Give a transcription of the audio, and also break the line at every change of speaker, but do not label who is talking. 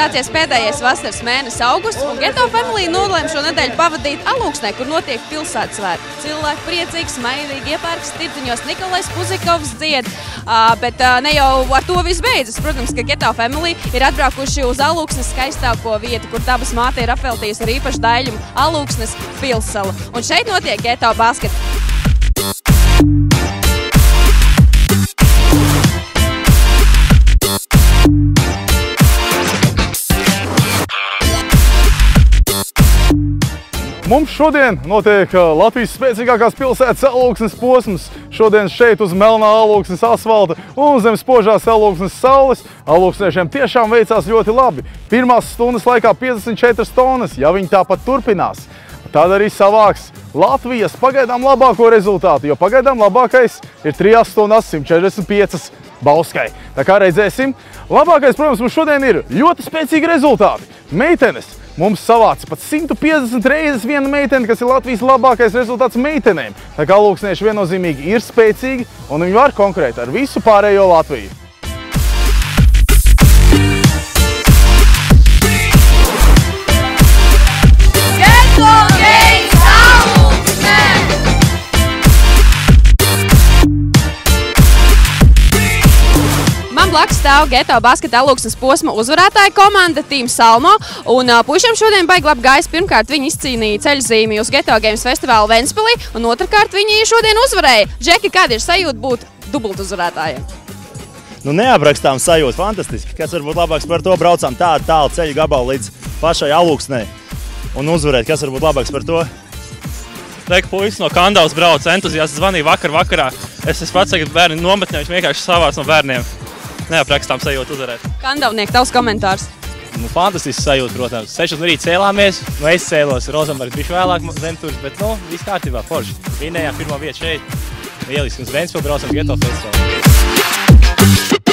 sācies pēdējais vasaras mēnesis augusts, un Geto Family nolēma šo nedēļu pavadīt Alūksnē, kur notiek pilsētas svētki. Cilvēki priecīgi, smaidīgi, iepērks tirdziņos, Nikolais Puzikovs dzied, bet ne jau ar to viss beidzas. Protams, ka Geto Family ir atbraukuši uz Alūksnes skaistāko vietu, kur dabas māte ir apveltījusi ar īpašu daļumu Alūksnes pilsala. Un šeit notiek Geto Basket.
Mums šodien notiek Latvijas spēcīgākās pilsētas Alūksnes posms. Šodien šeit uz melnā Alūksnes asfalta un zem spožās Alūksnes saules alūksniešiem tiešām veicās ļoti labi. Pirmās stundas laikā 54 tonnas, ja viņi tāpat turpinās. Tad arī savāks Latvijas pagaidām labāko rezultātu, jo pagaidām labākais ir 3 stundas 145 Bauskai. Tā kā redzēsim. Labākais, protams, mums šodien ir ļoti spēcīgi rezultāti. Meitenes mums savāca pat 150 reizes viena meitene, kas ir Latvijas labākais rezultāts meitenēm. Tā kā alūksnieši viennozīmīgi ir spēcīgi un viņi var konkurēt ar visu pārējo Latviju.
Blakus stāv Geto Basket Alūksnes posma uzvarētāja komanda Team Salmo, un puišiem šodien baigi labi gājis. Pirmkārt, viņi izcīnīja ceļzīmi uz Geto Games festivālu Ventspilī, un otrkārt, viņi šodien uzvarēja. Džeki, kāda ir sajūta būt dubult uzvarētājiem?
Nu, neaprakstām sajūta, fantastiski. Kas varbūt labāks par to, braucām tālu ceļu gabalu līdz pašai Alūksnei un uzvarēt. Kas varbūt labāks par to?
Reika puisis no Kandavas brauc, entuziasts zvanīja vakarā. Es pats tagad bērni nometnē, viņš vienkārši savāc no bērniem. Neaprakstām sajūtu uzvarēt.
Kandavnieki, tavs komentārs?
Nu, fantastisks sajūta, protams. 6 no rīta cēlāmies, es cēlos Rozenbergs bišķi vēlāk zemturs, bet viss kārtībā, forši. Vinējām pirmo vietu šeit. Lieliski, uz Ventspili braucam Geto festivālu.